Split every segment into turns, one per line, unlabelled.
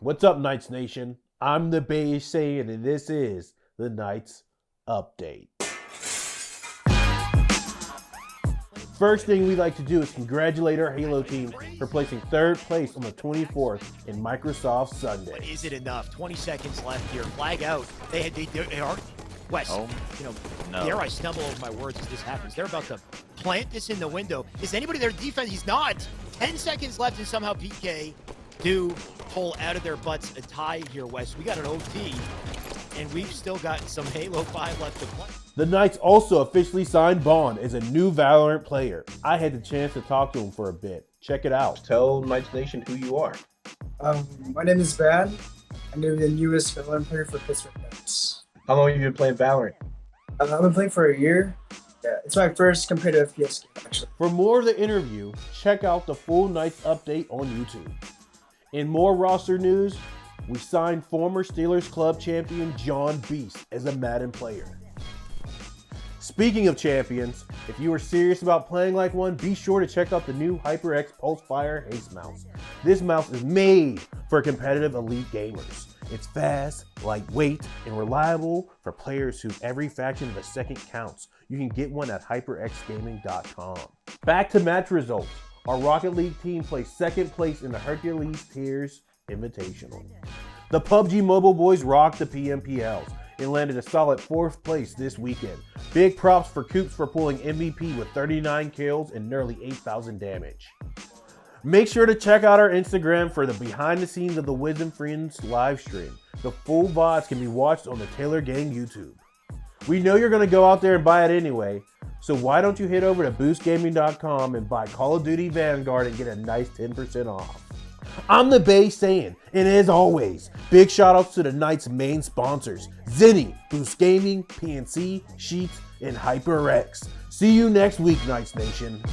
What's up, Knights Nation? I'm the Bay Saiyan, and this is the Knights Update. First thing we'd like to do is congratulate our Halo team for placing third place on the 24th in Microsoft Sunday.
But is it enough? 20 seconds left here. Flag out. They are. Wes, dare I stumble over my words as this happens. They're about to plant this in the window. Is anybody there defense? He's not. 10 seconds left, and somehow PK do pull out of their butts a tie here, Wes. We got an OT, and we've still got some Halo 5 left to play.
The Knights also officially signed Bond as a new Valorant player. I had the chance to talk to him for a bit. Check it out. Tell Knights Nation who you are.
My name is Brad. I'm going to be the newest Valorant player for Pittsburgh Knights.
How long have you been playing Valorant?
I've been playing for a year. Yeah, it's my first competitive FPS game, actually.
For more of the interview, check out the full Knights update on YouTube. In more roster news, we signed former Steelers club champion John Beast as a Madden player. Speaking of champions, if you are serious about playing like one, be sure to check out the new HyperX Pulsefire Haste mouse. This mouse is made for competitive elite gamers. It's fast, lightweight, and reliable for players whose every fraction of a second counts. You can get one at hyperxgaming.com. Back to match results. Our Rocket League team placed second place in the Hercules Tiers Invitational. The PUBG Mobile boys rocked the PMPLs and landed a solid 4th place this weekend. Big props for Coops for pulling MVP with 39 kills and nearly 8,000 damage. Make sure to check out our Instagram for the behind the scenes of the Wisdom Friends live stream. The full VODs can be watched on the Taylor Gang YouTube. We know you're going to go out there and buy it anyway, so why don't you head over to boostgaming.com and buy Call of Duty Vanguard and get a nice 10% off. I'm the Bay Saiyan, and as always, big shout outs to the Knights' main sponsors, Zenny, Boost Gaming, PNC, Sheets, and HyperX. See you next week, Knights Nation.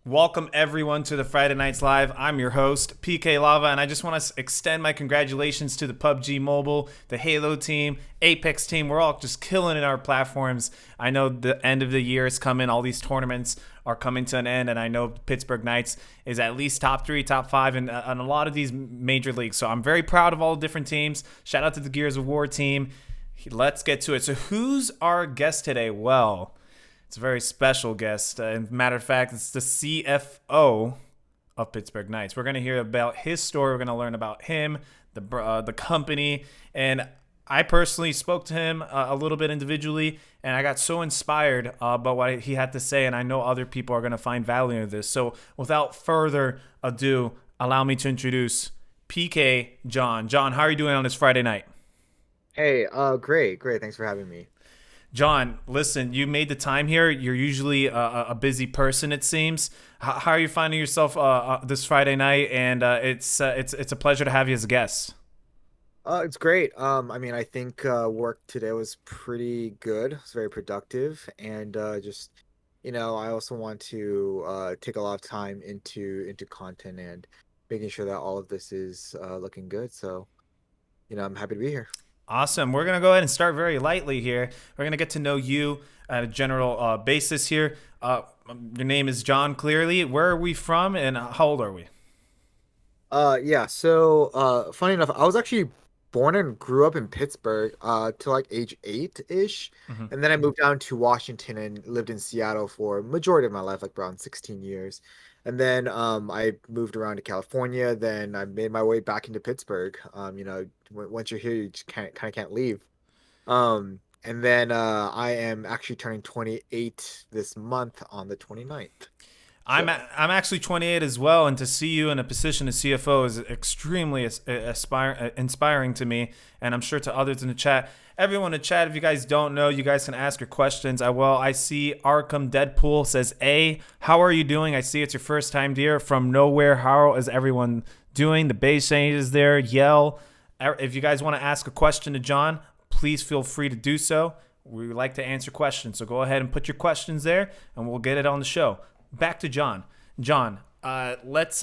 Welcome everyone to the Friday Nights Live. I'm your host, PK Lava, and I just want to extend my congratulations to the PUBG Mobile, the Halo team, Apex team. We're all just killing in our platforms. I know the end of the year is coming. All these tournaments are coming to an end, and I know Pittsburgh Knights is at least top 3, top 5 in a lot of these major leagues. So I'm very proud of all the different teams. Shout out to the Gears of War team. Let's get to it. So who's our guest today? Well, it's a very special guest. Matter of fact, it's the CFO of Pittsburgh Knights. We're going to hear about his story. We're going to learn about him, the company. And I personally spoke to him a little bit individually, and I got so inspired by what he had to say, and I know other people are going to find value in this. So without further ado, allow me to introduce PK John. John, how are you doing on this Friday night?
Hey, great. Thanks for having me.
John, listen, you made the time here. You're usually a busy person, it seems. How are you finding yourself this Friday night? And it's a pleasure to have you as a guest.
It's great. I think work today was pretty good. It's very productive, and I also want to take a lot of time into content and making sure that all of this is looking good. So, I'm happy to be here.
Awesome. We're going to go ahead and start very lightly here. We're going to get to know you at a general basis here. Your name is John, clearly. Where are we from, and how old are we?
So funny enough, I was actually born and grew up in Pittsburgh till like age 8-ish.
Mm-hmm.
And then I moved down to Washington and lived in Seattle for a majority of my life, like around 16 years. And then I moved around to California. Then I made my way back into Pittsburgh. Once you're here, you just can't leave. And then I am actually turning 28 this month on the 29th.
I'm actually 28 as well, and to see you in a position as CFO is extremely inspiring to me, and I'm sure to others in the chat. Everyone in the chat, if you guys don't know, you guys can ask your questions. I see Arkham Deadpool says, A, how are you doing? I see it's your first time here from nowhere. How is everyone doing? The base is there. Yell. If you guys want to ask a question to John, please feel free to do so. We like to answer questions, so go ahead and put your questions there, and we'll get it on the show. Back to John. John, let's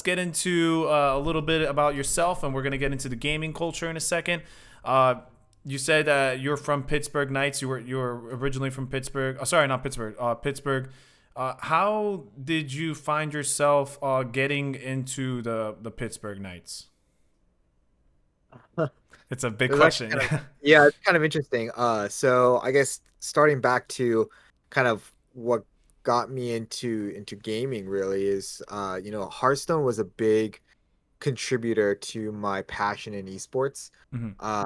get into a little bit about yourself, and we're gonna get into the gaming culture in a second. You said you're from Pittsburgh Knights. You were originally from Pittsburgh. Oh, sorry, not Pittsburgh. Pittsburgh. How did you find yourself getting into the Pittsburgh Knights? It's a big
It was actually
question.
kind of, yeah, it's kind of interesting. So I guess starting back to kind of what got me into gaming really is Hearthstone was a big contributor to my passion in esports.
Mhm.
Uh,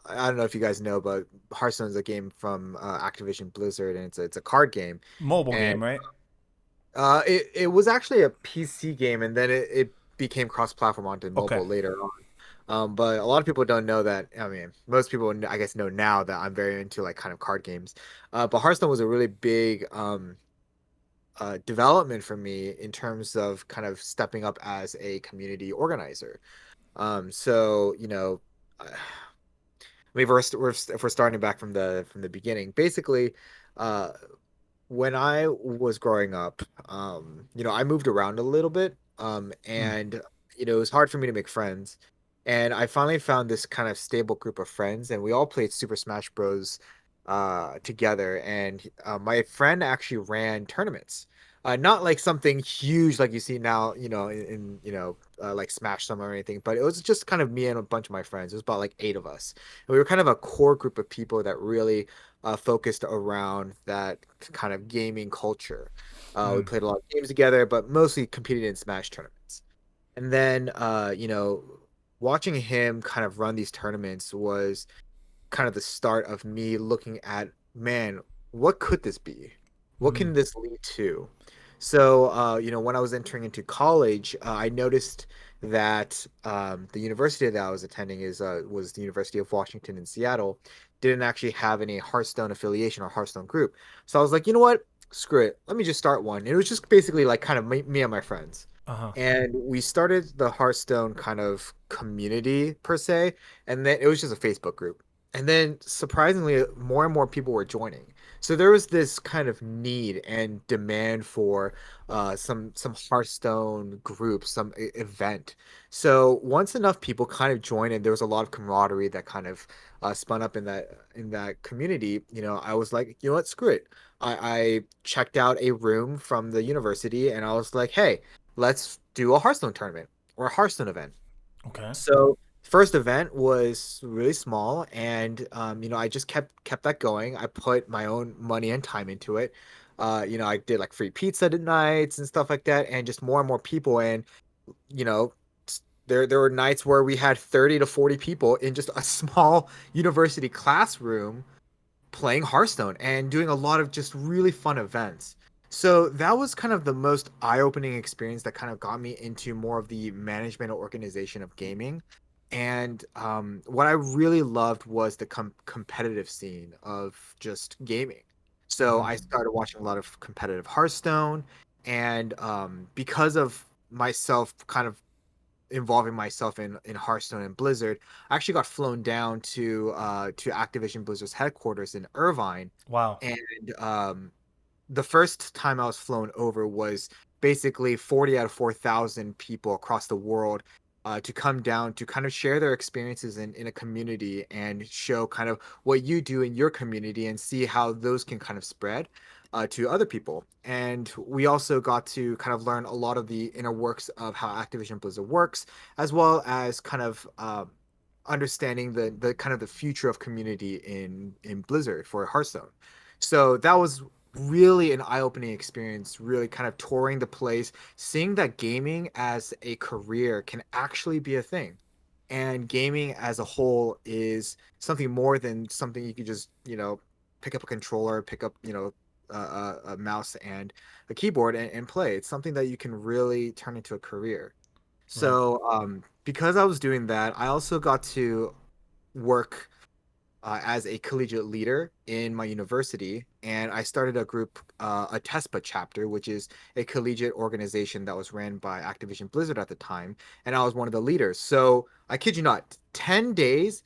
I don't know if you guys know, but Hearthstone is a game from Activision Blizzard, and it's a card game.
Mobile
And
game, right?
it was actually a PC game, and then it became cross-platform onto
Okay.
mobile later on. But a lot of people don't know that. I mean, most people, I guess, know now that I'm very into like kind of card games. But Hearthstone was a really big development for me in terms of kind of stepping up as a community organizer. So I mean, if we're starting back from the beginning, basically, uh, when I was growing up, I moved around a little bit,
Mm.
and it was hard for me to make friends. And I finally found this kind of stable group of friends, and we all played Super Smash Bros. Together. And my friend actually ran tournaments, not like something huge like you see now, like Smash Summit or anything, but it was just kind of me and a bunch of my friends. It was about like 8 of us, and we were kind of a core group of people that really focused around that kind of gaming culture. We
Mm.
played a lot of games together, but mostly competed in Smash tournaments. And then, watching him kind of run these tournaments was kind of the start of me looking at, man, what could this be? What
Mm.
can this lead to? So, when I was entering into college, I noticed that the university that I was attending was the University of Washington in Seattle, didn't actually have any Hearthstone affiliation or Hearthstone group. So I was like, you know what? Screw it. Let me just start one. It was just basically like kind of me and my friends.
Uh-huh.
And we started the Hearthstone kind of community per se, and then it was just a Facebook group. And then surprisingly, more and more people were joining. So there was this kind of need and demand for some Hearthstone group, some event. So once enough people kind of joined, and there was a lot of camaraderie that kind of spun up in that community. I was like, you know what, screw it. I checked out a room from the university, and I was like, hey, let's do a Hearthstone tournament or a Hearthstone event.
Okay.
So first event was really small, and I just kept that going. I put my own money and time into it. I did like free pizza nights and stuff like that, and just more and more people. And you know, there were nights where we had 30 to 40 people in just a small university classroom playing Hearthstone and doing a lot of just really fun events. So that was kind of the most eye-opening experience that kind of got me into more of the management or organization of gaming. And what I really loved was the competitive scene of just gaming. So
Mm-hmm.
I started watching a lot of competitive Hearthstone, and because of myself kind of involving myself in Hearthstone and Blizzard, I actually got flown down to Activision Blizzard's headquarters in Irvine,
Wow.
and the first time I was flown over was basically 40 out of 4,000 people across the world to come down to kind of share their experiences in a community and show kind of what you do in your community and see how those can kind of spread to other people. And we also got to kind of learn a lot of the inner works of how Activision Blizzard works, as well as kind of understanding the kind of the future of community in Blizzard for Hearthstone. So that was really an eye-opening experience, really kind of touring the place, seeing that gaming as a career can actually be a thing. And gaming as a whole is something more than something you could just, pick up a controller, pick up, a mouse and a keyboard and play. It's something that you can really turn into a career.
Right.
So, because I was doing that, I also got to work as a collegiate leader in my university, and I started a group, a TESPA chapter, which is a collegiate organization that was ran by Activision Blizzard at the time, and I was one of the leaders. So I kid you not, 10 days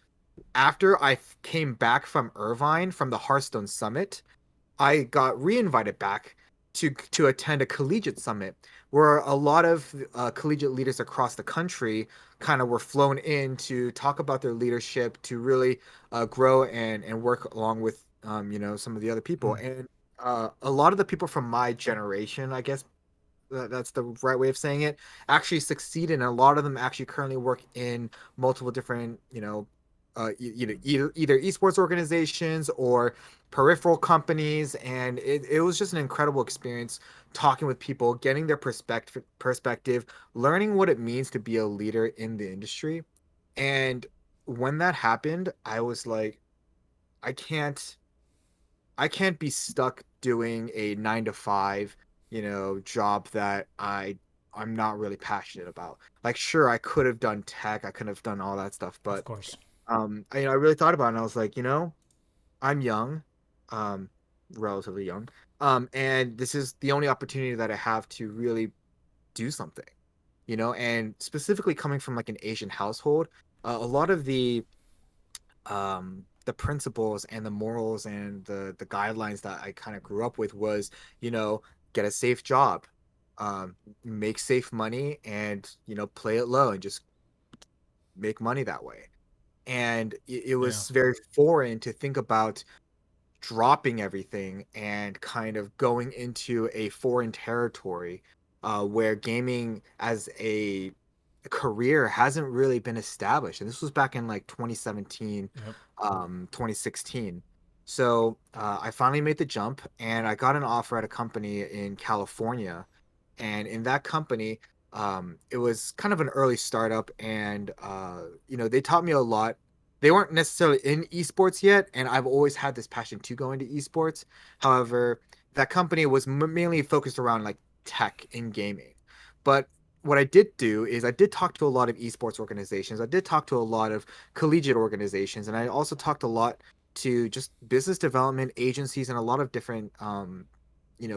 after I came back from Irvine from the Hearthstone Summit, I got re-invited back to attend a collegiate summit where a lot of collegiate leaders across the country kind of were flown in to talk about their leadership to really grow and work along with some of the other people.
Mm.
And a lot of the people from my generation, I guess that's the right way of saying it, actually succeeded, and a lot of them actually currently work in multiple different, either esports organizations or peripheral companies, and it was just an incredible experience talking with people, getting their perspective, learning what it means to be a leader in the industry. And when that happened, I was like, I can't I can't be stuck doing a 9 to 5, job that I'm not really passionate about. Like, sure, I could have done tech, I could have done all that stuff,
Of
but
course.
I really thought about it, and I was like, I'm young, um, relatively young, and this is the only opportunity that I have to really do something, and specifically coming from like an Asian household, a lot of the principles and the morals and the guidelines that I kind of grew up with was, you know, get a safe job, um, make safe money, and play it low and just make money that way. And it
Yeah.
was very foreign to think about dropping everything and kind of going into a foreign territory, where gaming as a career hasn't really been established. And this was back in like 2017,
Yep.
2016. So I finally made the jump, and I got an offer at a company in California. And in that company, it was kind of an early startup, and they taught me a lot. They weren't necessarily in esports yet, and I've always had this passion to go into esports. However, that company was mainly focused around like tech in gaming. But what I did do is I did talk to a lot of esports organizations. I did talk to a lot of collegiate organizations, and I also talked a lot to just business development agencies and a lot of different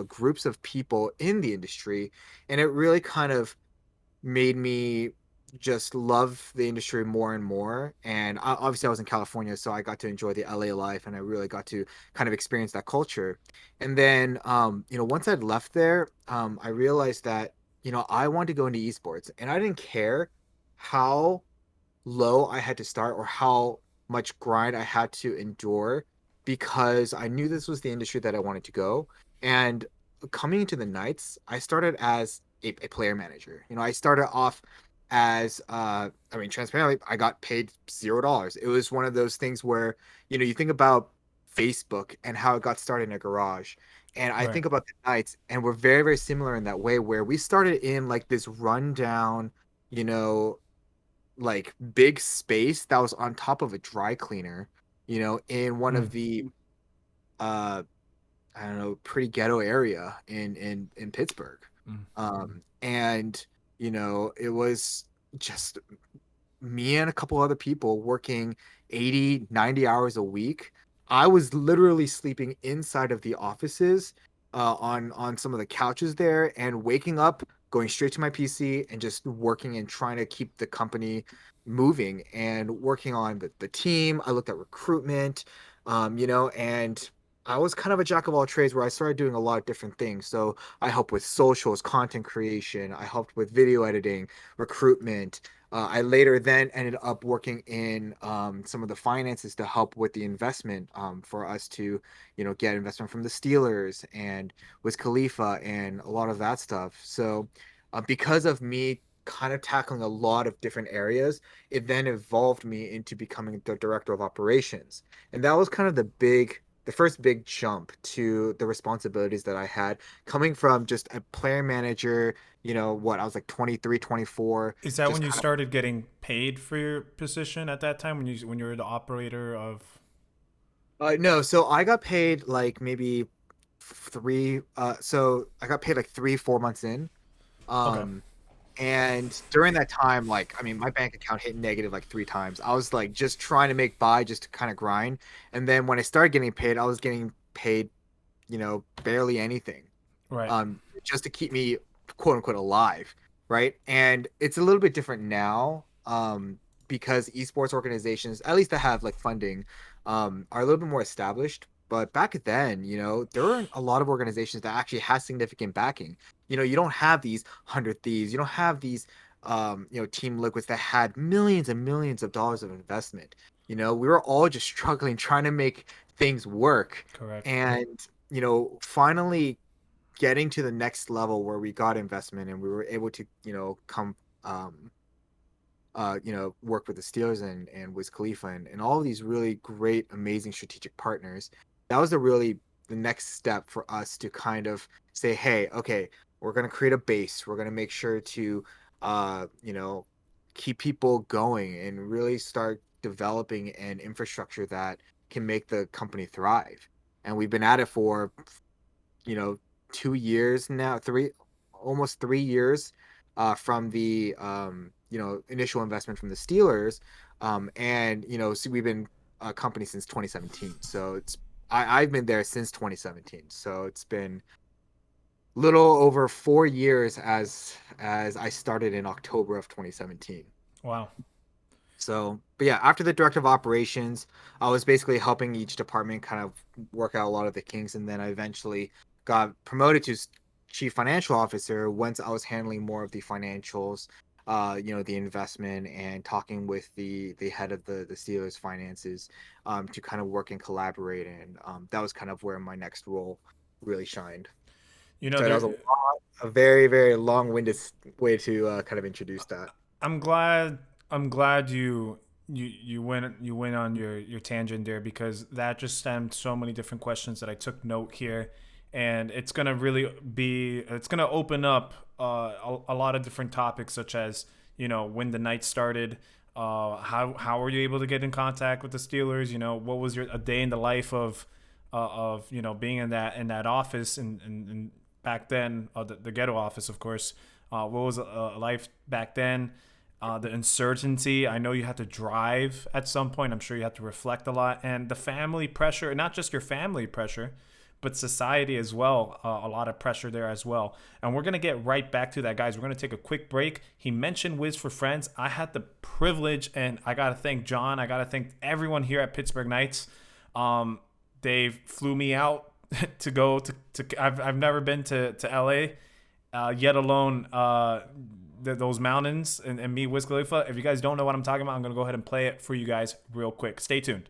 groups of people in the industry. And it really kind of made me just love the industry more and more. And obviously, I was in California, so I got to enjoy the LA life, and I really got to kind of experience that culture. And then, once I'd left there, I realized that I wanted to go into esports, and I didn't care how low I had to start or how much grind I had to endure, because I knew this was the industry that I wanted to go. And coming into the Knights, I started as a player manager. I started off as I mean, transparently, I got paid $0. It was one of those things where, you think about Facebook and how it got started in a garage. And I
Right.
think about the Knights, and we're very, very similar in that way, where we started in like this rundown, you know, like big space that was on top of a dry cleaner, in one
Mm.
of the uh I don't know, pretty ghetto area in Pittsburgh.
Mm.
And it was just me and a couple other people working 80, 90 hours a week. I was literally sleeping inside of the offices, on some of the couches there, and waking up, going straight to my PC and just working and trying to keep the company moving and working on the team. I looked at recruitment, and I was kind of a jack of all trades, where I started doing a lot of different things. So I helped with socials, content creation, I helped with video editing, recruitment. I later then ended up working in some of the finances to help with the investment, for us to, get investment from the Steelers and with Khalifa and a lot of that stuff. So, because of me kind of tackling a lot of different areas, it then evolved me into becoming the director of operations. And that was kind of the first big jump to the responsibilities that I had, coming from just a player manager, I was like 23, 24,
Is that
just
when you
kind of.
started getting paid for your position at that time when you were the operator of?
No, so I got paid like maybe three. So I got paid like 3, 4 months in.
Okay.
Um, and during that time, like, I mean, my bank account hit negative like 3 times. I was like just trying to make by, just to kind of grind. And then when I started getting paid, I was getting paid, barely anything,
Right.
just to keep me quote unquote alive, right? And it's a little bit different now, because esports organizations, at least that have like funding, are a little bit more established. But back then, there were a lot of organizations that actually had significant backing. You don't have these 100 Thieves, you don't have these, Team Liquids that had millions and millions of dollars of investment. We were all just struggling, trying to make things work.
Correct.
And finally getting to the next level where we got investment and we were able to, come, work with the Steelers and Wiz Khalifa and all of these really great, amazing strategic partners. That was the next step for us to kind of say, hey, okay, we're going to create a base. We're going to make sure to, keep people going and really start developing an infrastructure that can make the company thrive. And we've been at it for, you know, 2 years now, almost 3 years from the initial investment from the Steelers, and so we've been a company since 2017. So I've been there since 2017. So it's been little over 4 years as I started in October of 2017.
Wow.
So, but yeah, after the director of operations, I was basically helping each department kind of work out a lot of the kinks, and then I eventually got promoted to chief financial officer once I was handling more of the financials, the investment and talking with the head of the Steelers finances, to kind of work and collaborate, and that was kind of where my next role really shined. So that was a very, very long-winded way to kind of introduce that.
I'm glad you went on your tangent there, because that just stemmed so many different questions that I took note here, and it's gonna open up a lot of different topics, such as when the night started, how were you able to get in contact with the Steelers, what was a day in the life of being in that office and back then, the ghetto office, of course. What was life back then? The uncertainty. I know you had to drive at some point. I'm sure you had to reflect a lot. And the family pressure, and not just your family pressure, but society as well. A lot of pressure there as well. And we're going to get right back to that, guys. We're going to take a quick break. He mentioned Wiz for Friends. I had the privilege, and I got to thank John. I got to thank everyone here at Pittsburgh Knights. They flew me out to go to I've never been to LA, yet alone those mountains and meet Wiz Khalifa. If you guys don't know what I'm talking about, I'm gonna go ahead and play it for you guys real quick. Stay tuned.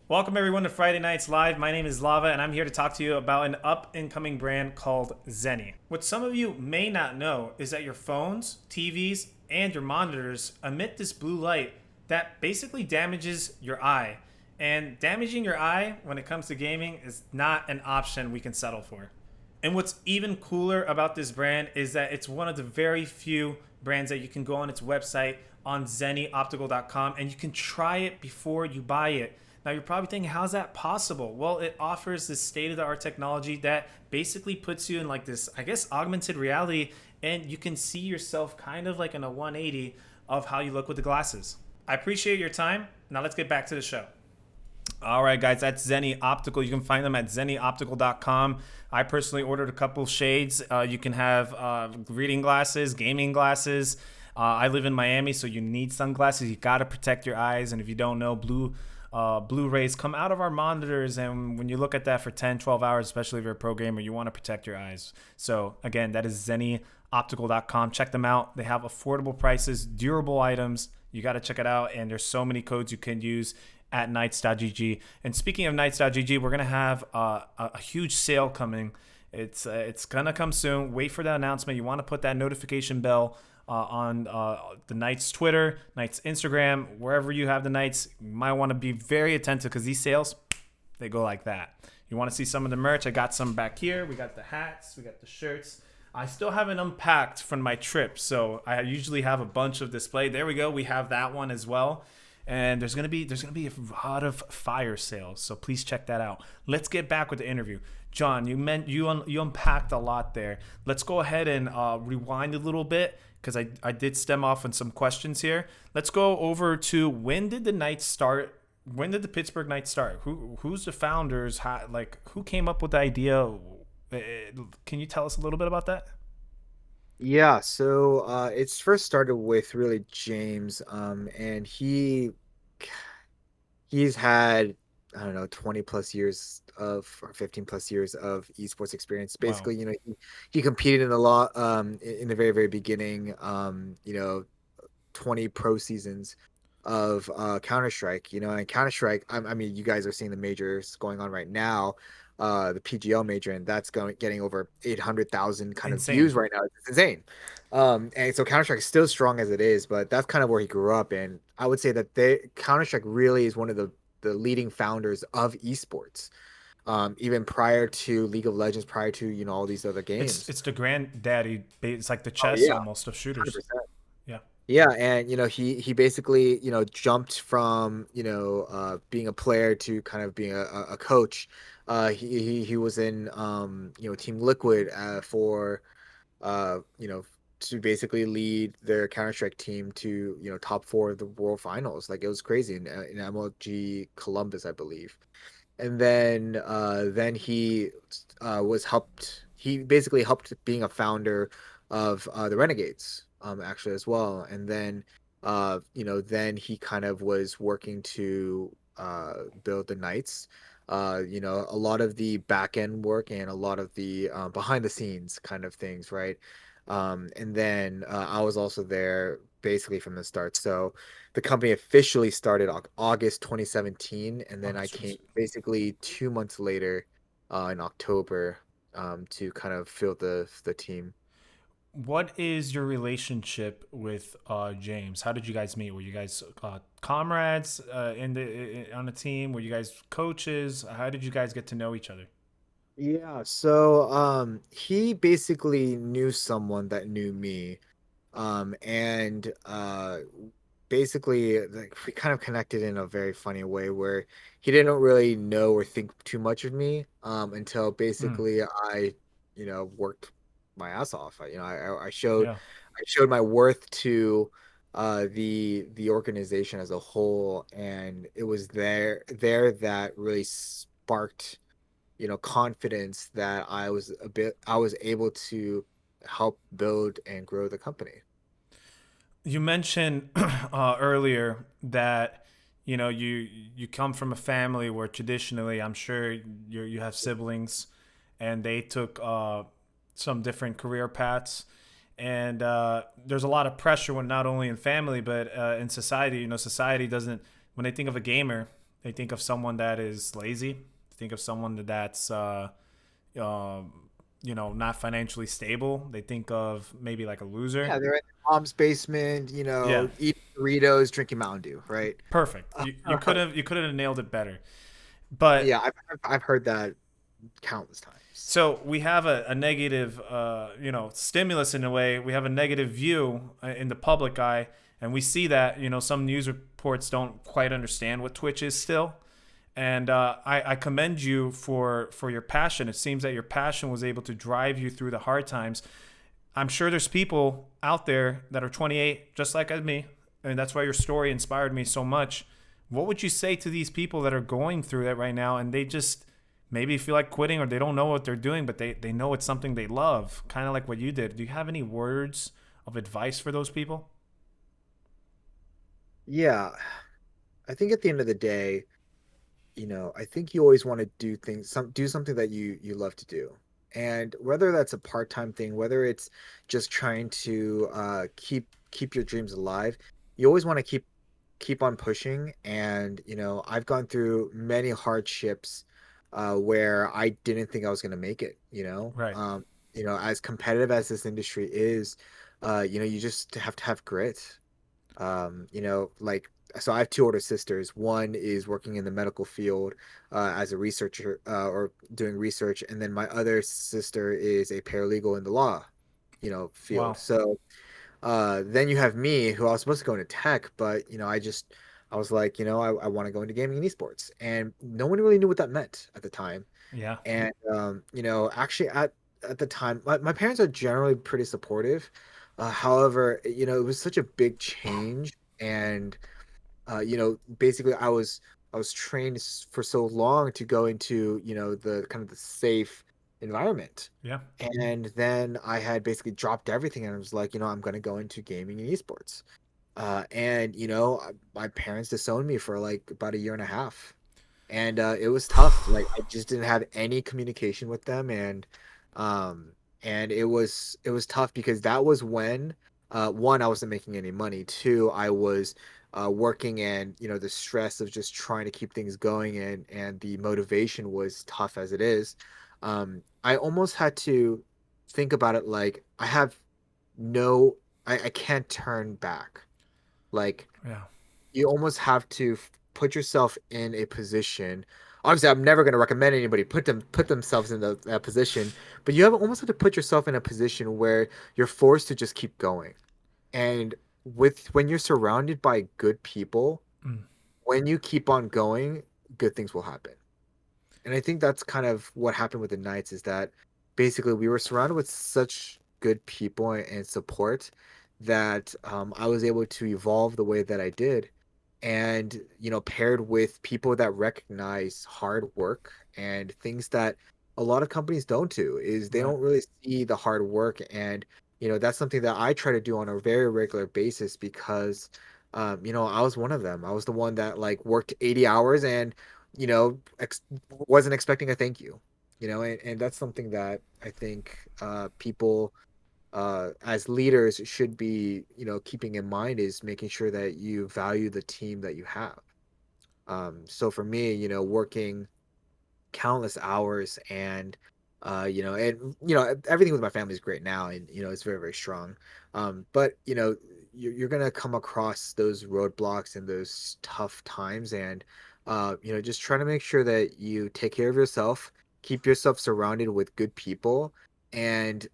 Welcome everyone to Friday Nights Live. My name is Lava, and I'm here to talk to you about an up-and-coming brand called Zenny. What some of you may not know is that your phones, TVs, and your monitors emit this blue light that basically damages your eye. And damaging your eye when it comes to gaming is not an option we can settle for. And what's even cooler about this brand is that it's one of the very few brands that you can go on its website on zennyoptical.com and you can try it before you buy it. Now you're probably thinking, how's that possible? Well, it offers this state-of-the-art technology that basically puts you in like this, I guess, augmented reality, and you can see yourself kind of like in a 180 of how you look with the glasses. I appreciate your time. Now let's get back to the show. All right, guys, that's Zenny Optical. You can find them at zennyoptical.com. I personally ordered a couple shades. You can have reading glasses, gaming glasses. I live in Miami, so you need sunglasses. You got to protect your eyes, and if you don't know, blue rays come out of our monitors, and when you look at that for 10-12 hours, especially if you're a pro gamer, you want to protect your eyes. So again, that is zennyoptical.com. Check them out. They have affordable prices, durable items. You got to check it out, and there's so many codes you can use at Knights.gg. And speaking of Knights.gg, we're gonna have a huge sale coming. It's gonna come soon. Wait for the announcement. You want to put that notification bell on the Knights Twitter, Knights Instagram, wherever you have the Knights. You might want to be very attentive, because these sales, they go like that. You want to see some of the merch? I got some back here. We got the hats, we got the shirts. I still haven't unpacked from my trip, so I usually have a bunch of display. There we go. We have that one as well. and there's gonna be a lot of fire sales. So please check that out. Let's get back with the interview. John, you unpacked a lot there. Let's go ahead and rewind a little bit because I did stem off on some questions here. Let's go over to when did the Knights start? When did the Pittsburgh Knights start? Who's the founders? Who came up with the idea? Can you tell us a little bit about that?
Yeah, so it's first started with really James, and he's had, I don't know, 20 plus years of or 15 plus years of esports experience.
Wow,
Basically, he competed in a lot in the very, very beginning, 20 pro seasons of Counter-Strike, and Counter-Strike, I mean, you guys are seeing the majors going on right now, the PGL major, and that's getting over 800,000 kind of
insane.
views right now. It's insane. And so Counter-Strike is still strong as it is, but that's kind of where he grew up. And I would say that Counter-Strike really is one of the leading founders of esports. Even prior to League of Legends, prior to, all these other
It's
games.
it's the granddaddy. It's like the
Oh
chess
yeah,
almost of shooters.
100%.
Yeah.
Yeah, and he basically jumped from being a player to kind of being a coach. He was in Team Liquid for to basically lead their Counter Strike team to top four of the World Finals. Like, it was crazy in MLG Columbus, I believe. And then he was helped. He basically helped being a founder of the Renegades, actually, as well. And then then he kind of was working to build the Knights. A lot of the back end work and a lot of the behind the scenes kind of things, right? And then I was also there basically from the start. So the company officially started August 2017, and then I
August
came
26th.
basically 2 months later, in October, to kind of fill the team.
What is your relationship with James? How did you guys meet? Were you guys comrades on the team? Were you guys coaches? How did you guys get to know each other?
Yeah, so he basically knew someone that knew me. And basically, like, we kind of connected in a very funny way where he didn't really know or think too much of me until
Mm,
basically I worked my ass off.
yeah.
I showed my worth to the organization as a whole, and it was there that really sparked confidence that I was able to help build and grow the company.
You mentioned earlier that you come from a family where traditionally, I'm sure you have siblings, and they took some different career paths, and there's a lot of pressure when not only in family but in society. Society doesn't, when they think of a gamer, they think of someone that is lazy. They think of someone that's um, not financially stable. They think of maybe like a loser.
Yeah, they're in their mom's basement,
Yeah,
eating Doritos, drinking Mountain Dew, right?
perfect. You couldn't have nailed it better. But
Yeah, I've heard that countless times.
so we have a negative, stimulus in a way. We have a negative view in the public eye, and we see that some news reports don't quite understand what Twitch is still. And I commend you for your passion. It seems that your passion was able to drive you through the hard times. I'm sure there's people out there that are 28, just like me, and that's why your story inspired me so much. What would you say to these people that are going through that right now, and they just maybe feel like quitting, or they don't know what they're doing, but they know it's something they love, kind of like what you did? Do you have any words of advice for those people?
Yeah, I think at the end of the day, I think you always want to do something that you love to do. And whether that's a part-time thing, whether it's just trying to keep your dreams alive, you always want to keep on pushing. And I've gone through many hardships where I didn't think I was going to make it.
Right.
As competitive as this industry is, you just have to have grit. Like, so I have two older sisters. One is working in the medical field as a researcher, or doing research, and then my other sister is a paralegal in the law field.
Wow.
So then you have me, who I was supposed to go into tech, but I just I was like, I want to go into gaming and esports, and no one really knew what that meant at the time.
Yeah.
And actually at the time, my parents are generally pretty supportive. However, it was such a big change, and basically I was trained for so long to go into the kind of the safe environment,
Yeah.
and then I had basically dropped everything, and I was like, I'm going to go into gaming and esports. And my parents disowned me for like about a year and a half, and it was tough. Like I just didn't have any communication with them, um and it was tough because that was when one, I wasn't making any money. Two, I was working, and the stress of just trying to keep things going, and the motivation was tough as it is. I almost had to think about it like no I can't turn back. Like
Yeah.
you almost have to put yourself in a position. Obviously, I'm never going to recommend anybody put themselves in that position, but you almost have to put yourself in a position where you're forced to just keep going. And when you're surrounded by good people,
Mm.
when you keep on going, good things will happen. And I think that's kind of what happened with the Knights, is that basically we were surrounded with such good people and support that I was able to evolve the way that I did. And, paired with people that recognize hard work and things that a lot of companies don't do, is they
Right.
don't really see the hard work. And, that's something that I try to do on a very regular basis because, I was one of them. I was the one that like worked 80 hours and, you know, wasn't expecting a thank you, and that's something that I think people as leaders should be, keeping in mind, is making sure that you value the team that you have. So for me, working countless hours, and everything with my family is great now, and it's very, very strong. But you're gonna come across those roadblocks and those tough times, and just try to make sure that you take care of yourself, keep yourself surrounded with good people, and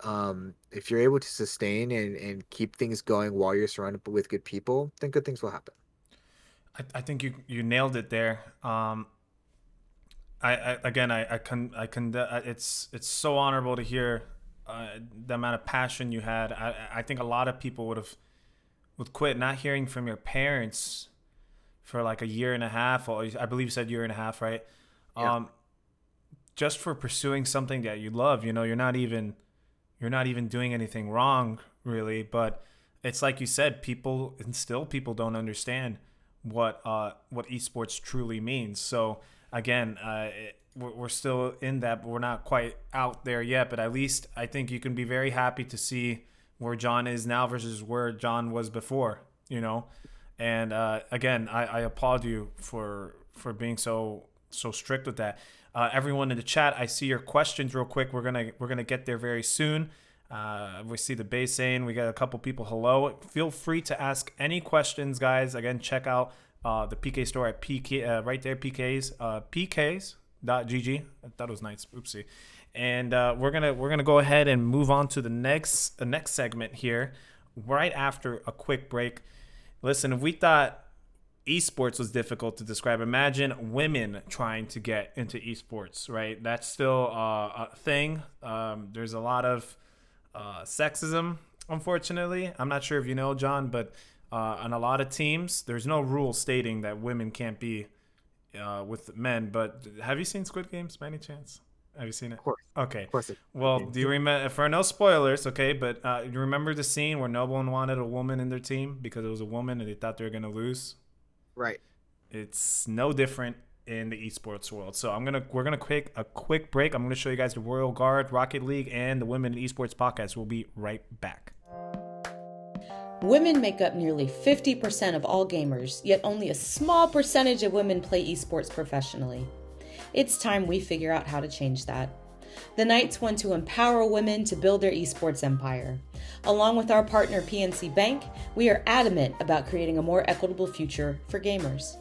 if you're able to sustain and keep things going while you're surrounded with good people, then good things will happen.
I think you nailed it there. I again I can it's so honorable to hear the amount of passion you had. I think a lot of people would quit not hearing from your parents for like a year and a half, or I believe you said year and a half, right?
Yeah.
Just for pursuing something that you love. You're not even doing anything wrong really, but it's like you said, people don't understand what esports truly means. So again, we're still in that, but we're not quite out there yet. But at least I think you can be very happy to see where John is now versus where John was before. And again, I applaud you for being so strict with that. Everyone in the chat, I see your questions real quick. We're gonna get there very soon. We see the base saying we got a couple people. Hello. Feel free to ask any questions, guys. Again, check out the PK store at PK right there. PKs.gg. I thought it was nice. Oopsie. And we're gonna go ahead and move on to the next segment here, right after a quick break. Listen, if we thought esports was difficult to describe, imagine women trying to get into esports, right? That's still a thing. There's a lot of sexism, unfortunately. I'm not sure if you know, John, but on a lot of teams, there's no rule stating that women can't be with men. But have you seen Squid Games by any chance? Have you seen it?
Of course.
Okay.
Of course.
Well, do you remember, for no spoilers, okay, but you remember the scene where no one wanted a woman in their team because it was a woman and they thought they were going to lose?
Right.
It's no different in the esports world. So we're gonna take a quick break. I'm gonna show you guys the Royal Guard, Rocket League, and the Women in Esports podcast. We'll be right back.
Women make up nearly 50% of all gamers, yet only a small percentage of women play esports professionally. It's time we figure out how to change that. The Knights want to empower women to build their esports empire. Along with our partner PNC Bank, we are adamant about creating a more equitable future for gamers.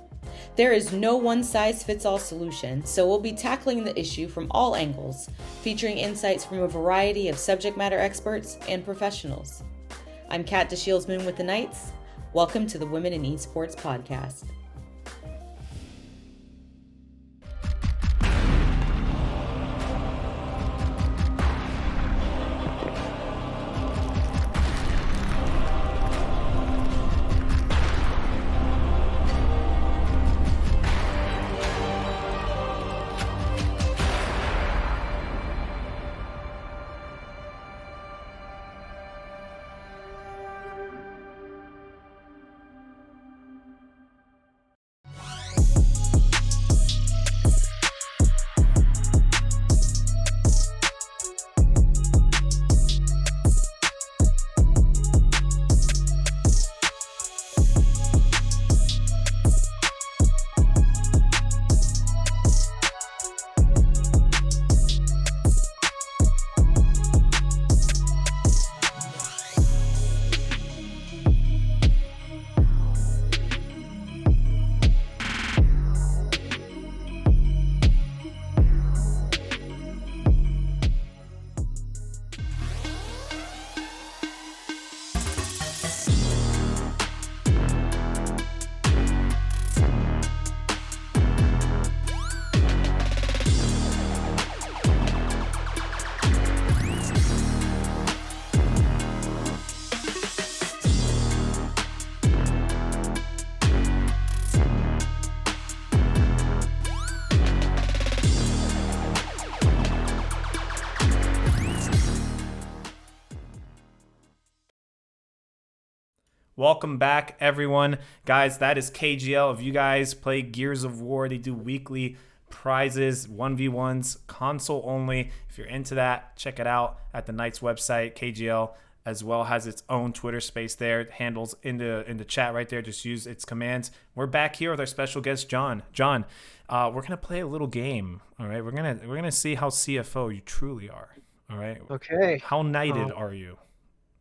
There is no one-size-fits-all solution, so we'll be tackling the issue from all angles, featuring insights from a variety of subject matter experts and professionals. I'm Kat DeShields Moon with the Knights. Welcome to the Women in Esports podcast.
Welcome back, everyone. Guys, that is KGL. If you guys play Gears of War, they do weekly prizes, 1v1s, console only. If you're into that, check it out at the Knights website. KGL as well has its own Twitter space there. It handles in the chat right there. Just use its commands. We're back here with our special guest, John. John, we're gonna play a little game. All right, we're gonna see how CFO you truly are. All right.
Okay.
How knighted are you?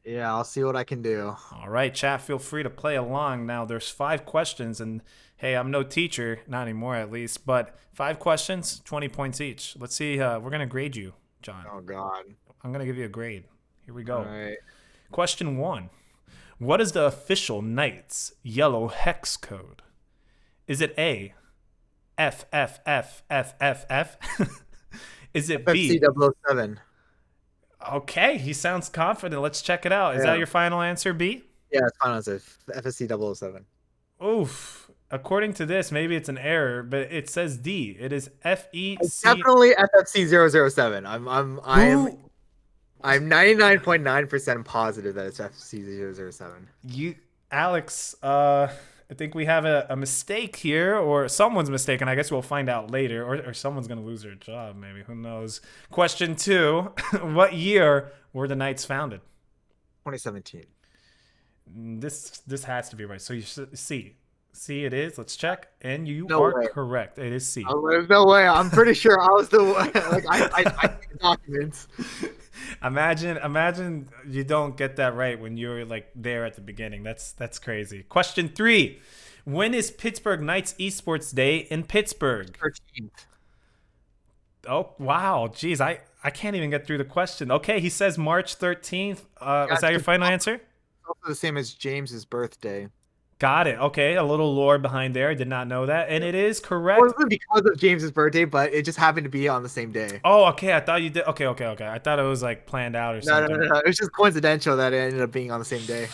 Yeah, I'll see what I can do.
All right, chat, feel free to play along. Now, there's 5 questions, and hey, I'm no teacher, not anymore at least, but 5 questions, 20 points each. Let's see, we're going to grade you, John.
Oh, God.
I'm going to give you a grade. Here we go.
All right.
Question 1. What is the official Knights yellow hex code? Is it A, FFFFFF? Is it B?
FFC007.
Okay, he sounds confident. Let's check it out. Is that your final answer, B?
Yeah, it's final answer. FSC007.
Oof. According to this, maybe it's an error, but it says D. It is FEC.
It's definitely FFC007. I'm 99.9% positive that it's FFC007.
You, Alex, I think we have a mistake here, or someone's mistaken. I guess we'll find out later, or someone's going to lose their job, maybe. Who knows? Question 2. What year were the Knights founded?
2017.
This has to be right. So you should C. C it is. Let's check. And you
No
are
way.
correct. It is C.
Oh, there's no way. I'm pretty sure I was the one. Like, I see the documents.
Imagine you don't get that right when you're like there at the beginning. That's crazy. Question 3. When is Pittsburgh Knights Esports Day in Pittsburgh?
13th.
Oh, wow. Jeez, I can't even get through the question. Okay, he says March 13th. Is that your final answer?
It's also the same as James's birthday.
Got it. Okay, a little lore behind there. I did not know that. And it is correct.
It wasn't because of James's birthday, but it just happened to be on the same day.
Oh, okay. I thought you did. Okay. I thought it was like planned out or something.
No. It was just coincidental that it ended up being on the same day.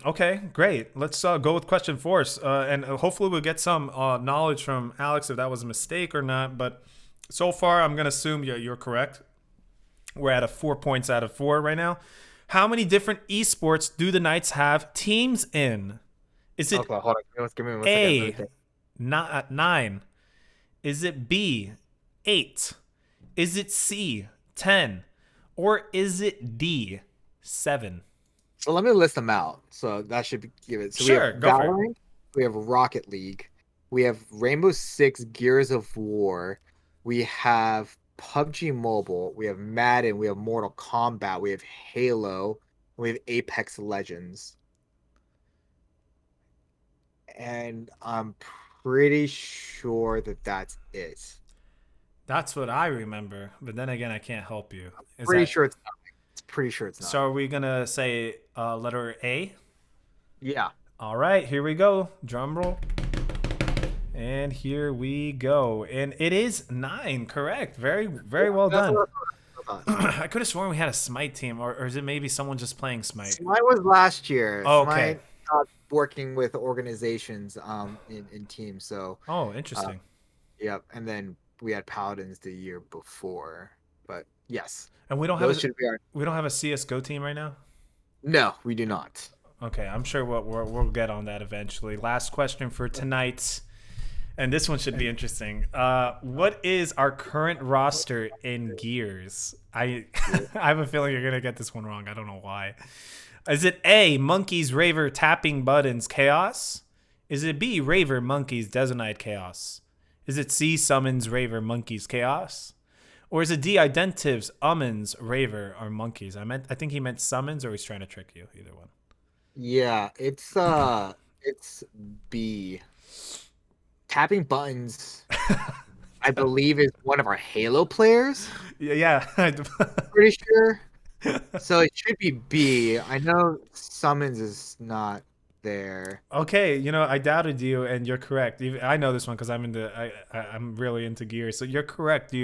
Okay, great. Let's go with question 4. And hopefully we'll get some knowledge from Alex if that was a mistake or not. But so far, I'm going to assume you're correct. We're at 4 points out of 4 right now. How many different esports do the Knights have teams in? Is it
Okay, hold on. Give me one
A,
second.
9? Is it B, 8? Is it C, 10? Or is it D, 7?
So let me list them out. So that should give it. So
Sure,
we have
go for it.
Valorant, we have Rocket League, we have Rainbow Six Gears of War, we have PUBG Mobile, we have Madden, we have Mortal Kombat, we have Halo, we have Apex Legends. And I'm pretty sure that that's it.
That's what I remember, but then again, I can't help you.
Pretty sure it's not. Pretty sure it's not.
So are we gonna say letter A?
Yeah.
All right, here we go. Drum roll. And here we go. And it is 9, correct. Very well done. I could have sworn we had a Smite team, or is it maybe someone just playing Smite?
Smite was last year.
Oh, okay.
Smite, working with organizations in teams. So.
Oh, interesting.
Yep. And then we had Paladins the year before, but yes.
And we don't have a CS:GO team right now.
No, we do not.
Okay, I'm sure we'll get on that eventually. Last question for tonight, and this one should be interesting. What is our current roster in Gears? I have a feeling you're gonna get this one wrong. I don't know why. Is it A, Monkeys, Raver, Tapping Buttons, Chaos? Is it B, Raver, Monkeys, Desonite, Chaos? Is it C, Summons, Raver, Monkeys, Chaos? Or is it D, Identives, Ummons, Raver, or Monkeys? I think he meant Summons, or he's trying to trick you. Either one.
Yeah, it's B. Tapping Buttons, I believe, is one of our Halo players.
Yeah.
Pretty sure. So it should be B. I know Summons is not there.
Okay, I doubted you, and you're correct. I know this one because I'm really into Gears. So you're correct.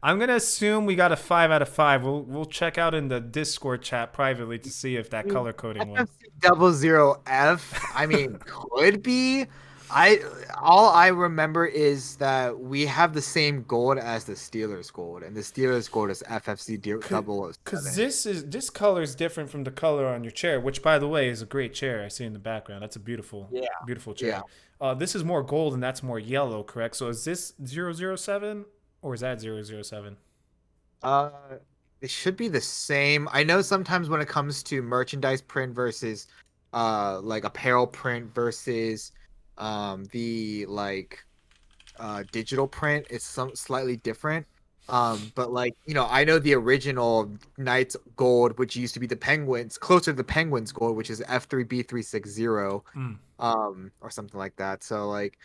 I'm gonna assume we got a 5 out of 5. We'll check out in the Discord chat privately to see if that color coding was.
FFC000F. I mean, could be, I all I remember is that we have the same gold as the Steelers gold, and the Steelers gold is FFC
Because
007.
this color is different from the color on your chair, which by the way is a great chair. I see in the background. That's a beautiful,
Yeah,
beautiful
yeah.
chair. This is more gold and that's more yellow, correct? So is this 007 or is that 007?
Uh, it should be the same. I know sometimes when it comes to merchandise print versus like apparel print versus the like digital print, it's some slightly different. But like, I know the original Knights gold, which used to be the Penguins, closer to the Penguins gold, which is F3B360,
Mm.
or something like that. So like,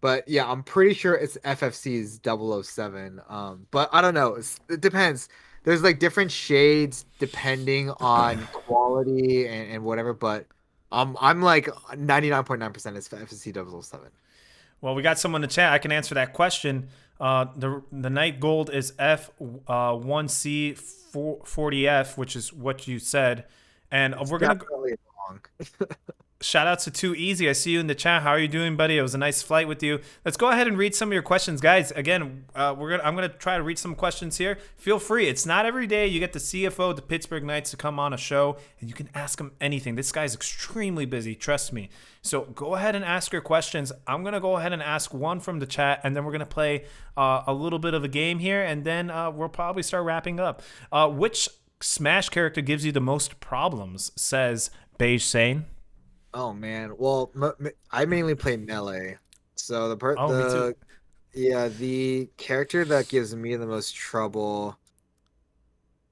but yeah, I'm pretty sure it's FFC's 007. But I don't know. It depends. There's like different shades depending on quality and whatever. But I'm like 99.9% is FFC 007.
Well, we got someone in the chat. I can answer that question. The night gold is F1C 40F, which is what you said, and
It's
we're gonna
definitely wrong.
shout out to Too Easy. I see you in the chat. How are you doing, buddy? It was a nice flight with you. Let's go ahead and read some of your questions, guys. Again, I'm gonna try to read some questions here. Feel free. It's not every day you get the CFO of the Pittsburgh Knights to come on a show and you can ask him anything. This guy's extremely busy. Trust me. So go ahead and ask your questions. I'm gonna go ahead and ask one from the chat, and then we're gonna play a little bit of a game here, and then we'll probably start wrapping up. Which Smash character gives you the most problems? Says Beige Sane.
Oh man. Well, I mainly play melee. So
Oh, me too.
the character that gives me the most trouble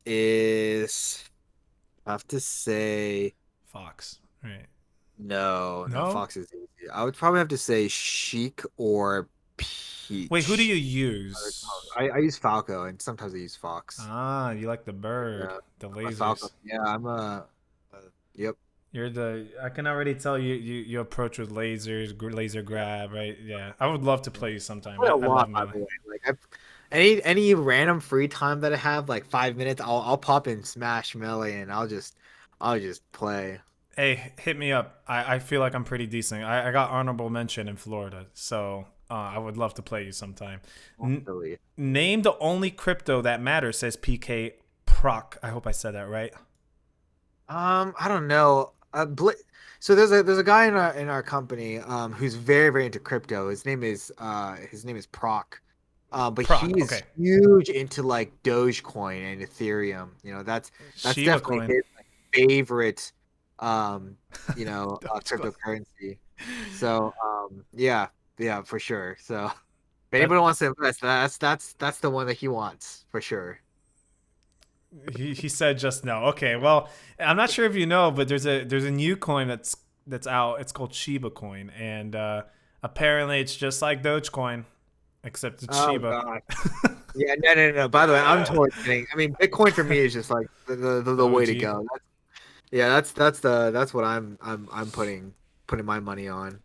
is, I have to say,
Fox. Right.
no,
No?
Fox is easy. I would probably have to say Sheik or
Wait, who do you
Peach.
use?
I use Falco and sometimes I use Fox.
Ah, you like the bird,
Yeah,
the
I'm a Falco.
lasers.
Yeah, yep.
You're the. I can already tell you approach with lasers, laser grab, right? Yeah, I would love to play you sometime.
Play a
I love
lot, by
melee.
the way. Like any random free time that I have, like 5 minutes, I'll pop in Smash Melee and I'll just play.
Hey, hit me up. I feel like I'm pretty decent. I got honorable mention in Florida, so I would love to play you sometime.
Really.
Name the only crypto that matters, says PK Proc. I hope I said that right.
I don't know. So there's a guy in our company who's very very into crypto. His name is Proc. But he
Proc.
is
Okay.
huge into like Dogecoin and Ethereum. That's
Shiba
definitely
coin.
his like, favorite
Dogecoin.
cryptocurrency. So yeah, for sure. So if
That
anybody wants to invest, that's the one that he wants for sure.
he said just now. Okay, well, I'm not sure if you know, but there's a new coin that's out. It's called Shiba coin, and apparently it's just like Dogecoin, except it's
Oh
Shiba.
god. Yeah, no. By the way, I'm totally kidding. I mean, Bitcoin for me is just like
The
the way to
OG.
go. That's what I'm putting my money on.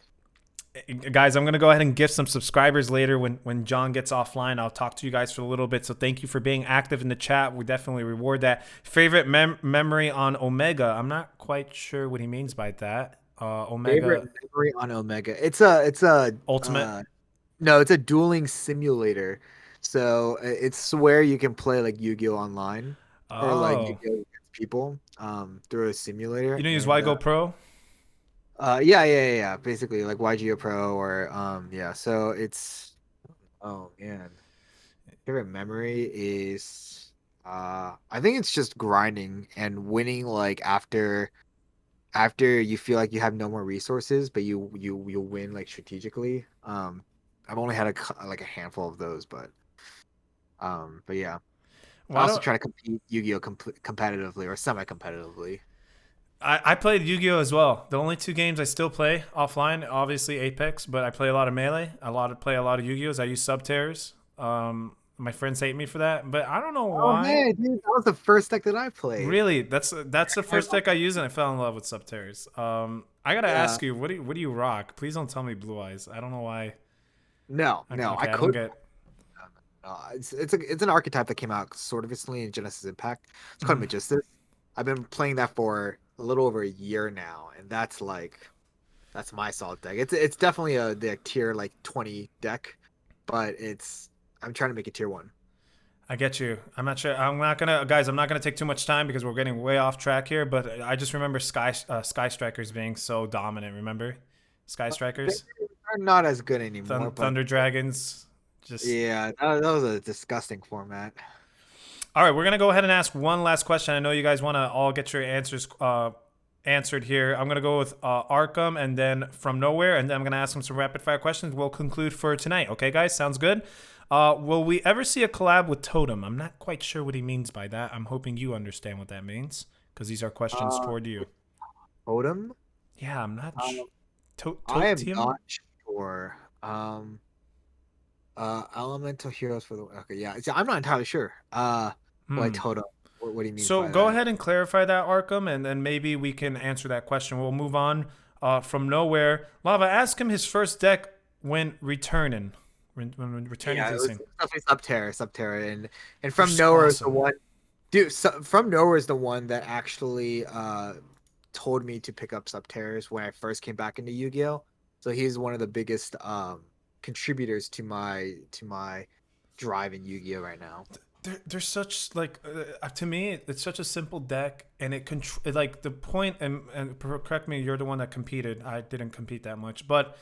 Guys, I'm gonna go ahead and gift some subscribers later when John gets offline. I'll talk to you guys for a little bit. So thank you for being active in the chat. We definitely reward that. Favorite memory on Omega. I'm not quite sure what he means by that.
Favorite
Omega
memory on Omega. It's a
Ultimate.
no, it's a dueling simulator. So it's where you can play like Yu-Gi-Oh online or like
Oh,
Yu-Gi-Oh against people through a simulator
you don't use
and
YGO Pro?
yeah. Basically like YGO Pro or yeah. So it's oh man. Favorite memory is I think it's just grinding and winning like after you feel like you have no more resources, but you win like strategically. I've only had like a handful of those, but yeah. I
Why
also
don't
try to compete Yu-Gi-Oh competitively or semi-competitively.
I played Yu-Gi-Oh as well. The only two games I still play offline, obviously Apex, but I play a lot of Melee. Play a lot of Yu-Gi-Ohs. I use Subterrors. My friends hate me for that, but I don't know
Oh
why.
man, dude, that was the first deck that I played.
Really, that's the first deck I used, and I fell in love with Subterrors. I gotta
Yeah.
ask you, what do you rock? Please don't tell me Blue Eyes. I don't know why.
No, I
Okay, I don't
could.
get.
It's an archetype that came out sort of recently in Genesis Impact. It's called
Mhm.
Magistus. I've been playing that for a little over a year now, and that's like That's my solid deck. It's definitely the tier like 20 deck, but I'm trying to make it tier 1.
I get you. I'm not sure. I'm not gonna, guys. I'm not gonna take too much time because we're getting way off track here. But I just remember Sky Strikers being so dominant. Remember, Sky Strikers,
They're not as good anymore, but
Thunder Dragons. Just
yeah, that was a disgusting format.
all right. We're gonna go ahead and ask one last question. I know you guys want to all get your answers answered here. I'm gonna go with Arkham and then From Nowhere, and then I'm gonna ask them some rapid fire questions. We'll conclude for tonight. Okay, guys, sounds good. Will we ever see a collab with Totem? I'm not quite sure what he means by that. I'm hoping you understand what that means because these are questions toward you.
Totem?
Yeah, I'm not sure.
I am not sure. Elemental heroes for the okay, yeah. I'm not entirely sure. Like Totem. What do you mean?
So go ahead and clarify that, Arkham, and then maybe we can answer that question. We'll move on. From Nowhere, Lava, ask him his first deck when returning. When returning to the scene.
Subterra, and From Nowhere is the one. Dude, From Nowhere is the one that actually told me to pick up Subterra's when I first came back into Yu-Gi-Oh. So he's one of the biggest contributors to my drive in Yu-Gi-Oh right now.
There's such like to me it's such a simple deck, and like the point, and correct me, you're the one that competed. I didn't compete that much, but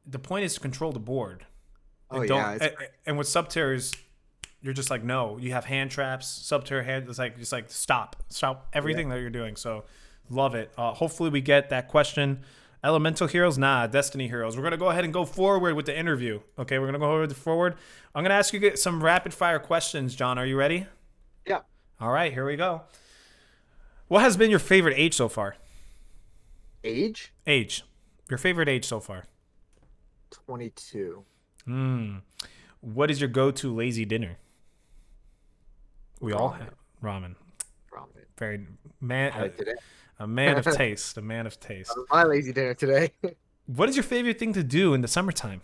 the point is to control the board. And with Subterrors, you're just like, no, you have hand traps, Subterra hand. It's like just like stop everything that you're doing. So love it. Hopefully we get that question. Elemental heroes, nah. Destiny heroes. We're gonna go ahead and go forward with the interview. Okay, we're gonna go forward. I'm gonna ask you some rapid fire questions, John. Are you ready?
Yeah.
All right, here we go. What has been your favorite age so far?
Age?
Age. Your favorite age so far?
22.
What is your go-to lazy dinner? We all have ramen. Very man. A man of taste. A man of taste.
My lazy dinner today.
What is your favorite thing to do in the summertime?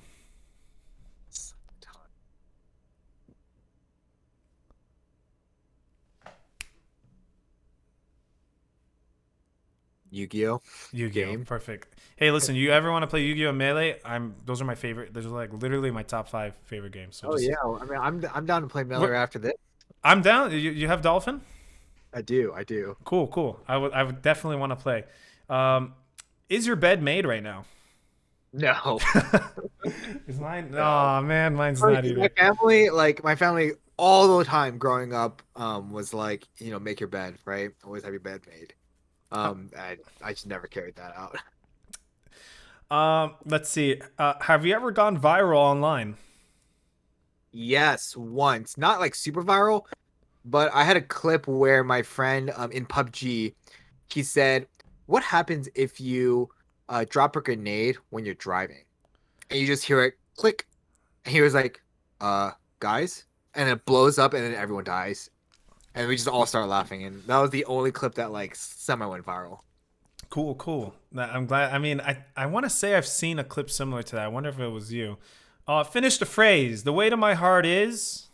Yu-Gi-Oh.
Yu-Gi-Oh. Perfect. Hey, listen, you ever want to play Yu-Gi-Oh Melee? Those are my favorite. Those are like literally my top 5 favorite games. So
yeah. I mean, I'm down to play Melee after this.
I'm down. You have Dolphin?
I do.
Cool. I would definitely want to play. Is your bed made right now?
No.
Is mine? Oh man, mine's not either.
My family all the time growing up was like, make your bed, right? Always have your bed made. I just never carried that
out. Let's see. Have you ever gone viral online?
Yes, once. Not like super viral, but I had a clip where my friend in PUBG, he said, "What happens if you drop a grenade when you're driving?" And you just hear it click. And he was like, guys? And it blows up and then everyone dies. And we just all start laughing. And that was the only clip that like semi went viral.
Cool. I'm glad. I mean, I want to say I've seen a clip similar to that. I wonder if it was you. Finish the phrase. The way to my heart is...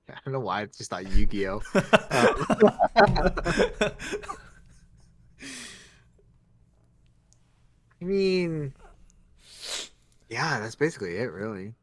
I don't know why. It's just not Yu-Gi-Oh. I mean, yeah, that's basically it, really.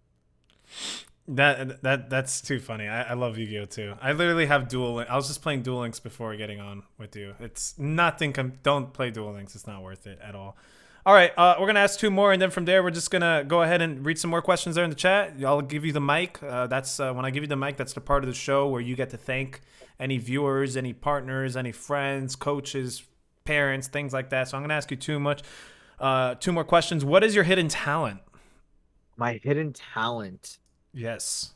That's too funny. I love Yu-Gi-Oh too. I literally have Duel. I was just playing Duel Links before getting on with you. It's nothing. Don't play Duel Links. It's not worth it at all. All right, we're gonna ask 2 more, and then from there we're just gonna go ahead and read some more questions there in the chat. I'll give you the mic. That's when I give you the mic. That's the part of the show where you get to thank any viewers, any partners, any friends, coaches, parents, things like that. So I'm gonna ask you 2 more questions. What is your hidden talent?
My hidden talent.
Yes.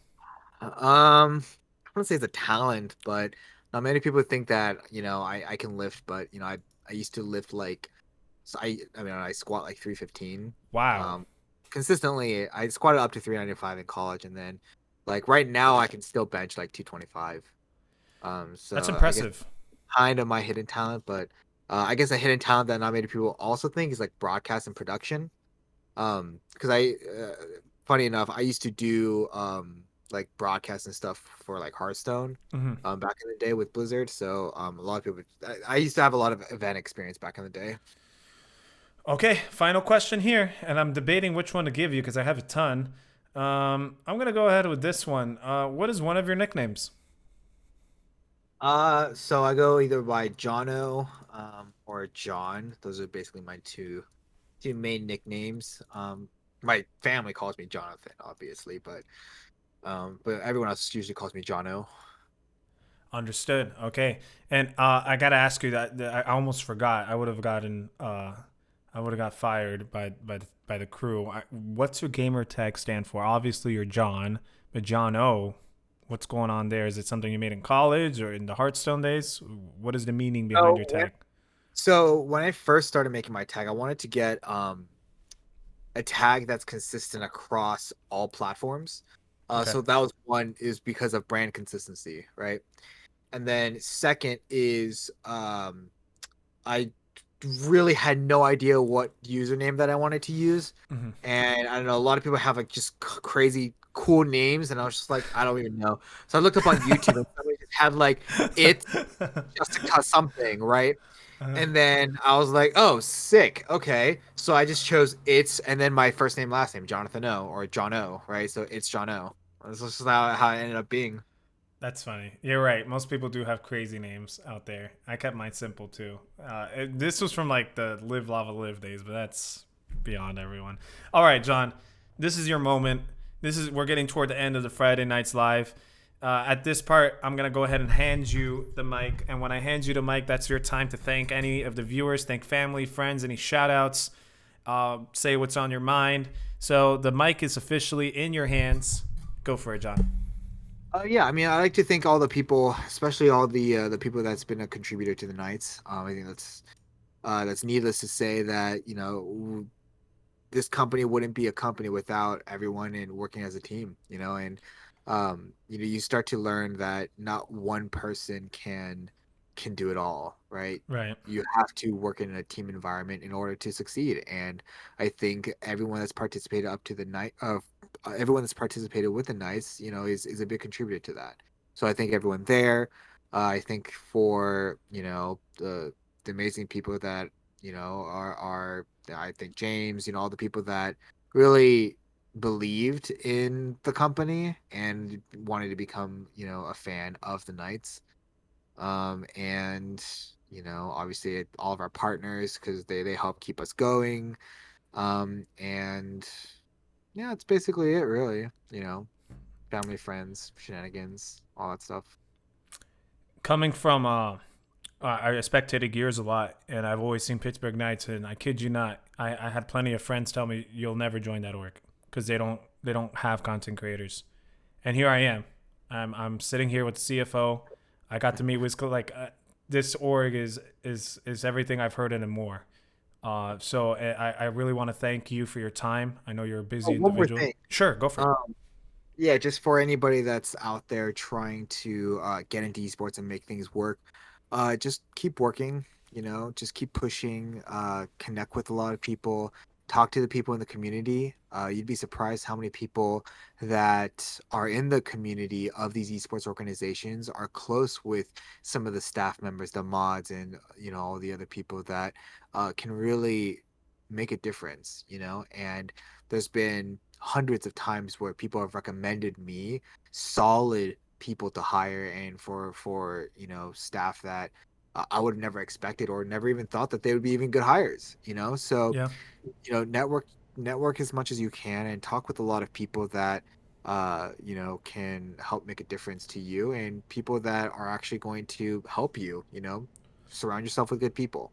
I wouldn't say it's a talent, but not many people think that I can lift. But I used to lift like. So I squat like 315.
Wow.
Consistently, I squatted up to 395 in college, and then like right now I can still bench like 225. So
that's impressive.
Kind of my hidden talent, but I guess a hidden talent that not many people also think is like broadcast and production. Because funny enough, I used to do like broadcast and stuff for like Hearthstone back in the day with Blizzard. So a lot of people, I used to have a lot of event experience back in the day.
Okay, final question here, and I'm debating which one to give you because I have a ton. I'm gonna go ahead with this one. What is one of your nicknames?
So I go either by Jono, or John. Those are basically my two main nicknames. My family calls me Jonathan, obviously, but everyone else usually calls me Jono.
Understood. Okay, and I gotta ask you that I almost forgot. I would have got fired by the crew. What's your gamer tag stand for? Obviously, you're John, but John O. What's going on there? Is it something you made in college or in the Hearthstone days? What is the meaning behind
So
your
when,
tag?
so when I first started making my tag, I wanted to get a tag that's consistent across all platforms.
Okay.
So that was one is because of brand consistency, right? And then second is I really had no idea what username that I wanted to use.
Hmm.
And I don't know, a lot of people have like just crazy cool names, and I was just like, I don't even know. So I looked up on YouTube and somebody just had like it's Jessica something, right? And then I was like, oh, sick. Okay. So I just chose it's and then my first name, last name, Jonathan O or John O, right? So it's John O. This is how it ended up being.
That's funny. You're right. Most people do have crazy names out there. I kept mine simple too. This was from like the Live Lava Live days, but that's beyond everyone. All right, John, this is your moment. We're getting toward the end of the Friday Nights Live. At this part, I'm gonna go ahead and hand you the mic, and when I hand you the mic, that's your time to thank any of the viewers, thank family, friends, any shout outs, say what's on your mind. So the mic is officially in your hands. Go for it, John.
Yeah, I mean, I like to thank all the people, especially all the people that's been a contributor to the Knights. I think that's needless to say that this company wouldn't be a company without everyone and working as a team. And you start to learn that not one person can do it all, right?
Right.
You have to work in a team environment in order to succeed. And I think everyone that's participated up to the night of everyone that's participated with the Knights, is a big contributor to that. So I thank everyone there. I think for the amazing people that are I think James, all the people that really believed in the company and wanted to become, a fan of the Knights. And obviously all of our partners because they help keep us going. And yeah, that's basically it, really. Family, friends, shenanigans, all that stuff.
Coming from I spectated Gears a lot, and I've always seen Pittsburgh Knights, and I kid you not, I had plenty of friends tell me you'll never join that org because they don't have content creators, and here I am. I'm sitting here with the CFO. I got to meet with this org is everything I've heard and more. So I really want to thank you for your time. I know you're a
Oh,
busy
one more
individual.
thing.
Sure, go for it.
Yeah, just for anybody that's out there trying to get into esports and make things work, just keep working, just keep pushing, connect with a lot of people, talk to the people in the community. You'd be surprised how many people that are in the community of these esports organizations are close with some of the staff members, the mods, and all the other people that can really make a difference, and there's been hundreds of times where people have recommended me solid people to hire and for staff that I would have never expected or never even thought that they would be even good hires. So
Yeah.
network as much as you can and talk with a lot of people that can help make a difference to you and people that are actually going to help you. Surround yourself with good people.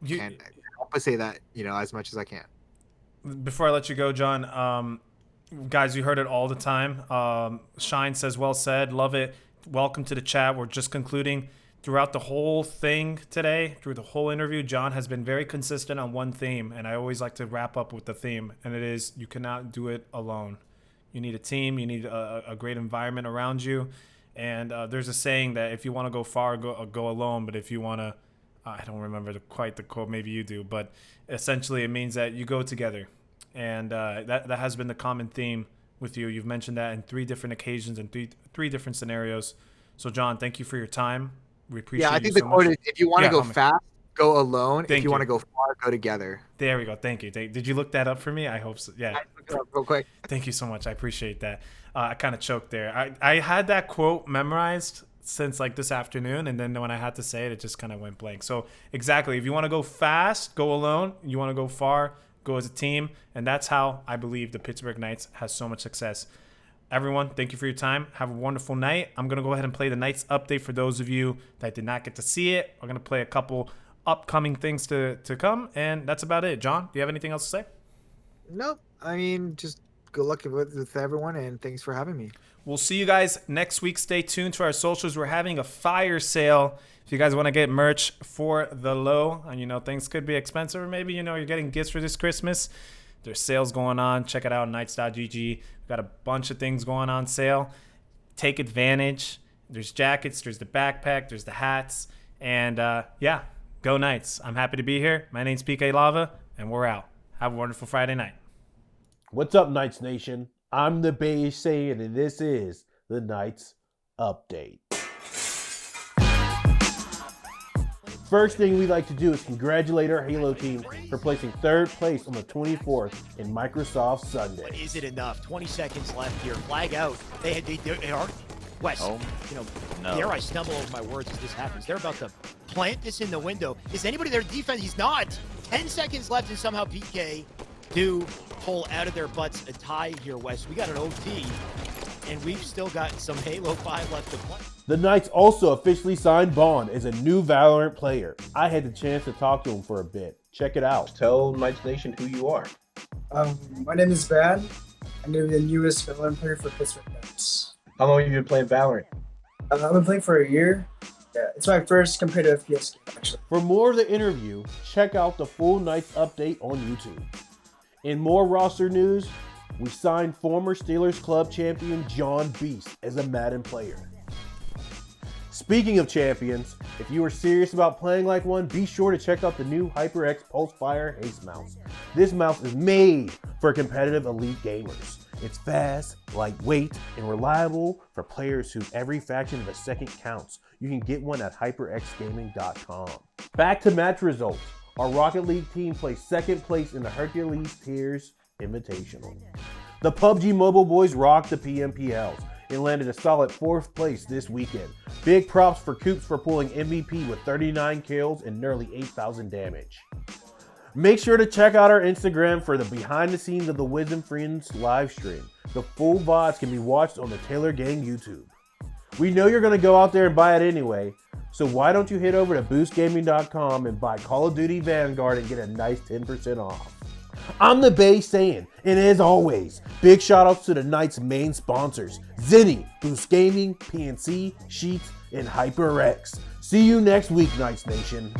You,
Can't help but say that as much as I can.
Before I let you go, John, guys, you heard it all the time. Shine says, well said. Love it. Welcome to the chat. We're just concluding. Throughout the whole thing today, through the whole interview, John has been very consistent on one theme, and I always like to wrap up with the theme, and it is you cannot do it alone. You need a team. You need a great environment around you. And there's a saying that if you want to go far, go alone. But if you want to, I don't remember quite the quote. Maybe you do. But essentially, it means that you go together. And that has been the common theme with you. You've mentioned that in 3 different occasions and three different scenarios. So, John, thank you for your time. We appreciate
Yeah, I
you
think the
so
quote
much.
is if you want to
Yeah,
go
homie.
fast, go alone.
Thank
If you
you.
want to go far, go together.
There we go. Thank you. Did you look that up for me? I hope so. Yeah.
I looked it up real quick.
Thank you so much. I appreciate that. I kind of choked there. I had that quote memorized since like this afternoon, and then when I had to say it, it just kind of went blank. So exactly, if you want to go fast, go alone. You want to go far, go as a team, and that's how I believe the Pittsburgh Knights has so much success. Everyone, thank you for your time. Have a wonderful night. I'm going to go ahead and play the Knights update for those of you that did not get to see it. We're going to play a couple upcoming things to come, and that's about it. John, do you have anything else to say?
Nope. I mean, just good luck with everyone, and thanks for having me.
We'll see you guys next week. Stay tuned to our socials. We're having a fire sale. If you guys want to get merch for the low, and things could be expensive, or maybe you're getting gifts for this Christmas. There's sales going on. Check it out, knights.gg. We've got a bunch of things going on sale. Take advantage. There's jackets, there's the backpack, there's the hats, and yeah, go Knights. I'm happy to be here. My name's PK Lava, and we're out. Have a wonderful Friday night.
What's up, Knights Nation? I'm the Bay Saiyan, and this is the Knights Update. First thing we like to do is congratulate our Halo team for placing 3rd place on the 24th in Microsoft Sunday.
But is it enough? 20 seconds left here. Flag out. They are West. Dare I stumble over my words as this happens? They're about to plant this in the window. Is anybody there defense? He's not. 10 seconds left, and somehow PK do pull out of their butts a tie here, West. We got an OT, and we've still got some Halo 5 left to play.
The Knights also officially signed Bond as a new Valorant player. I had the chance to talk to him for a bit. Check it out. Tell Knights Nation who you are.
My name is Van. I'm going to be the newest Valorant player for Pittsburgh Knights.
How long have you been playing Valorant?
I've been playing for a year. Yeah, it's my first competitive FPS game, actually.
For more of the interview, check out the full Knights update on YouTube. In more roster news, we signed former Steelers club champion John Beast as a Madden player. Speaking of champions, if you are serious about playing like one, be sure to check out the new HyperX Pulsefire Haste mouse. This mouse is made for competitive elite gamers. It's fast, lightweight, and reliable for players whose every fraction of a second counts. You can get one at hyperxgaming.com. Back to match results. Our Rocket League team placed 2nd place in the Hercules Tiers Invitational. The PUBG Mobile boys rocked the PMPLs and landed a solid 4th place this weekend. Big props for Coops for pulling MVP with 39 kills and nearly 8,000 damage. Make sure to check out our Instagram for the behind the scenes of the Wisdom Friends live stream. The full VODs can be watched on the Taylor Gang YouTube. We know you're going to go out there and buy it anyway, so why don't you head over to boostgaming.com and buy Call of Duty Vanguard and get a nice 10% off. I'm the Bay Saiyan, and as always, big shout outs to the Knights' main sponsors, Zenny, Boost Gaming, PNC, Sheets, and HyperX. See you next week, Knights Nation.